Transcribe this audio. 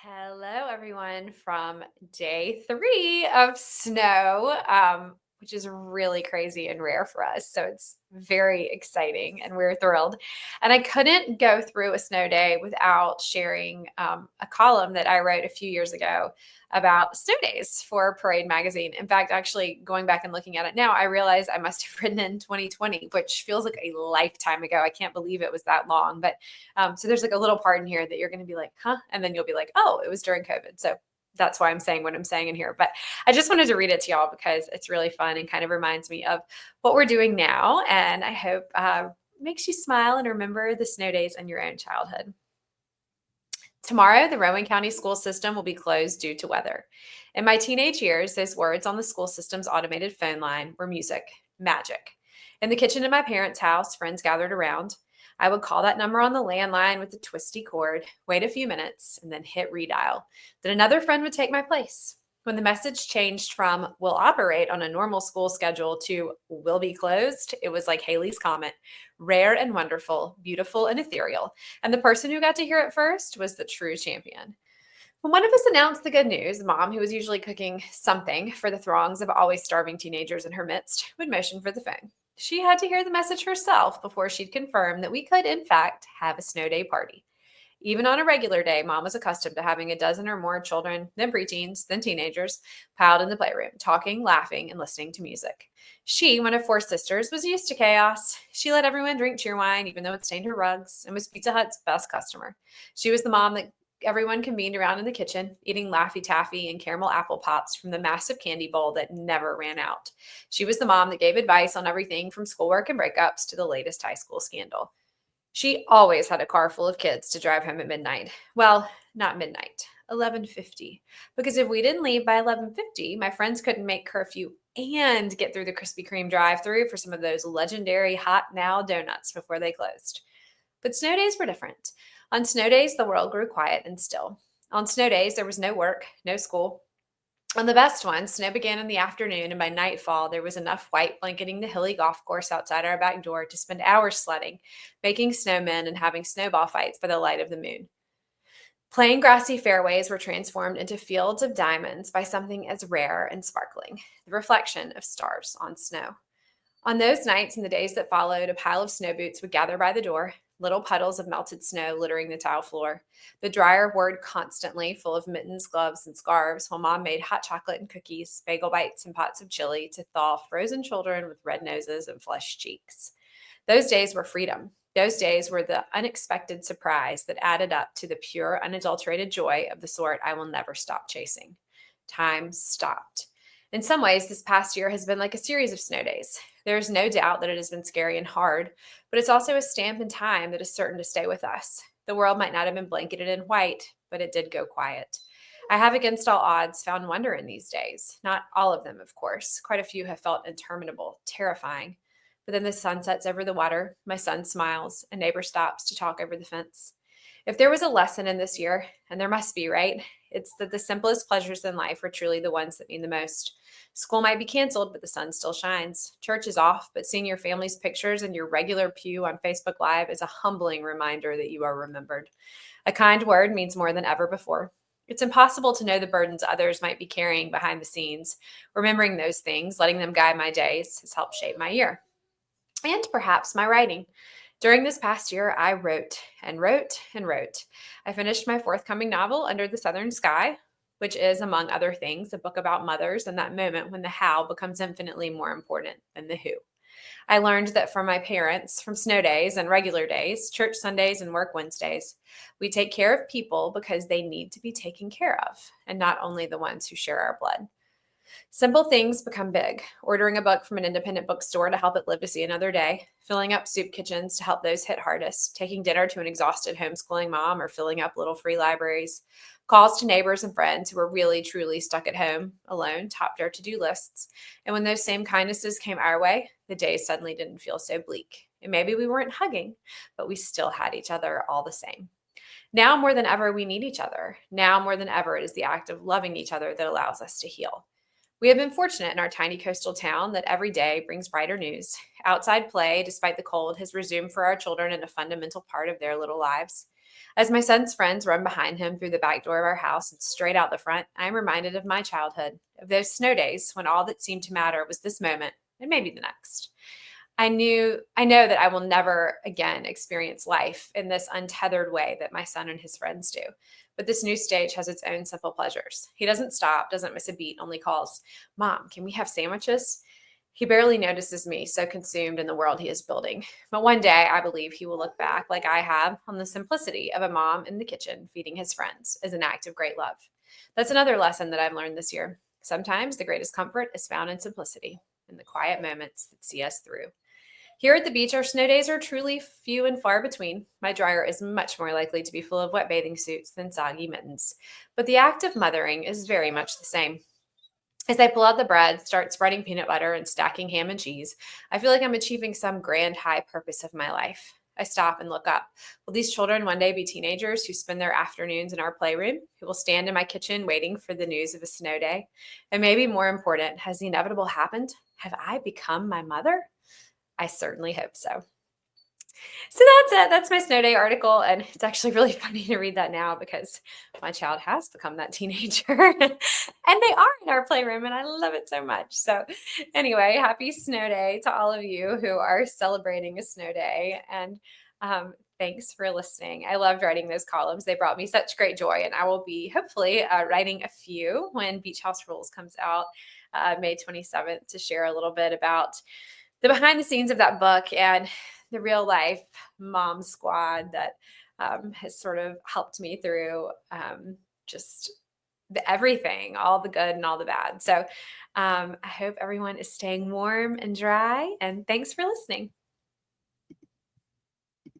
Hello, everyone, from day 3 of snow, which is really crazy and rare for us. So it's very exciting and we're thrilled. And I couldn't go through a snow day without sharing a column that I wrote a few years ago about snow days for Parade magazine. In fact, actually, going back and looking at it now, I realize I must have written in 2020, which feels like a lifetime ago. I can't believe it was that long. But so there's like a little part in here that you're going to be like, huh? And then you'll be like, oh, it was during COVID. So that's why I'm saying what I'm saying in here. But I just wanted to read it to y'all because it's really fun and kind of reminds me of what we're doing now. And I hope makes you smile and remember the snow days in your own childhood. Tomorrow, the Rowan County school system will be closed due to weather. In my teenage years, those words on the school system's automated phone line were music, magic. In the kitchen of my parents' house, friends gathered around. I would call that number on the landline with the twisty cord, wait a few minutes, and then hit redial. Then another friend would take my place. When the message changed from will operate on a normal school schedule to will be closed, it was like Haley's Comet, rare and wonderful, beautiful and ethereal. And the person who got to hear it first was the true champion. When one of us announced the good news, Mom, who was usually cooking something for the throngs of always starving teenagers in her midst, would motion for the phone. She had to hear the message herself before she'd confirm that we could, in fact, have a snow day party. Even on a regular day, Mom was accustomed to having a dozen or more children, then preteens, then teenagers, piled in the playroom, talking, laughing, and listening to music. She, one of 4 sisters, was used to chaos. She let everyone drink cheerwine, even though it stained her rugs, and was Pizza Hut's best customer. She was the mom that everyone convened around in the kitchen, eating Laffy Taffy and caramel apple pops from the massive candy bowl that never ran out. She was the mom that gave advice on everything from schoolwork and breakups to the latest high school scandal. She always had a car full of kids to drive home at midnight. Well, not midnight, 11:50. Because if we didn't leave by 11:50, my friends couldn't make curfew and get through the Krispy Kreme drive-through for some of those legendary hot now donuts before they closed. But snow days were different. On snow days, the world grew quiet and still. On snow days, there was no work, no school, on the best ones, snow began in the afternoon, and by nightfall, there was enough white blanketing the hilly golf course outside our back door to spend hours sledding, making snowmen, and having snowball fights by the light of the moon. Plain grassy fairways were transformed into fields of diamonds by something as rare and sparkling, the reflection of stars on snow. On those nights and the days that followed, a pile of snow boots would gather by the door, little puddles of melted snow littering the tile floor. The dryer whirred constantly, full of mittens, gloves, and scarves, while Mom made hot chocolate and cookies, bagel bites, and pots of chili to thaw frozen children with red noses and flushed cheeks. Those days were freedom. Those days were the unexpected surprise that added up to the pure, unadulterated joy of the sort I will never stop chasing. Time stopped. In some ways, this past year has been like a series of snow days. There is no doubt that it has been scary and hard, but it's also a stamp in time that is certain to stay with us. The world might not have been blanketed in white, but it did go quiet. I have, against all odds, found wonder in these days. Not all of them, of course. Quite a few have felt interminable, terrifying. But then the sun sets over the water, my son smiles, a neighbor stops to talk over the fence. If there was a lesson in this year, and there must be, right? It's that the simplest pleasures in life are truly the ones that mean the most. School might be canceled, but the sun still shines. Church is off, but seeing your family's pictures in your regular pew on Facebook Live is a humbling reminder that you are remembered. A kind word means more than ever before. It's impossible to know the burdens others might be carrying behind the scenes. Remembering those things, letting them guide my days, has helped shape my year. And perhaps my writing. During this past year, I wrote and wrote and wrote. I finished my forthcoming novel, Under the Southern Sky, which is, among other things, a book about mothers and that moment when the how becomes infinitely more important than the who. I learned that from my parents, from snow days and regular days, church Sundays and work Wednesdays, we take care of people because they need to be taken care of, and not only the ones who share our blood. Simple things become big. Ordering a book from an independent bookstore to help it live to see another day, filling up soup kitchens to help those hit hardest, taking dinner to an exhausted homeschooling mom, or filling up little free libraries. Calls to neighbors and friends who were really, truly stuck at home, alone, topped our to-do lists. And when those same kindnesses came our way, the days suddenly didn't feel so bleak. And maybe we weren't hugging, but we still had each other all the same. Now more than ever, we need each other. Now more than ever, it is the act of loving each other that allows us to heal. We have been fortunate in our tiny coastal town that every day brings brighter news. Outside play, despite the cold, has resumed for our children in a fundamental part of their little lives. As my son's friends run behind him through the back door of our house and straight out the front, I am reminded of my childhood, of those snow days when all that seemed to matter was this moment and maybe the next. I know that I will never again experience life in this untethered way that my son and his friends do. But this new stage has its own simple pleasures. He doesn't stop, doesn't miss a beat, only calls, "Mom, can we have sandwiches?" He barely notices me, so consumed in the world he is building. But one day, I believe he will look back, like I have, on the simplicity of a mom in the kitchen feeding his friends as an act of great love. That's another lesson that I've learned this year. Sometimes the greatest comfort is found in simplicity, in the quiet moments that see us through. Here at the beach, our snow days are truly few and far between. My dryer is much more likely to be full of wet bathing suits than soggy mittens. But the act of mothering is very much the same. As I pull out the bread, start spreading peanut butter, and stacking ham and cheese, I feel like I'm achieving some grand high purpose of my life. I stop and look up. Will these children one day be teenagers who spend their afternoons in our playroom, who will stand in my kitchen waiting for the news of a snow day? And maybe more important, has the inevitable happened? Have I become my mother? I certainly hope so. So that's it. That's my snow day article. And it's actually really funny to read that now because my child has become that teenager and they are in our playroom and I love it so much. So, anyway, happy snow day to all of you who are celebrating a snow day. And thanks for listening. I loved writing those columns. They brought me such great joy. And I will be hopefully writing a few when Beach House Rules comes out May 27th to share a little bit about the behind the scenes of that book and the real life mom squad that has sort of helped me through just everything, all the good and all the bad. So I hope everyone is staying warm and dry. And thanks for listening.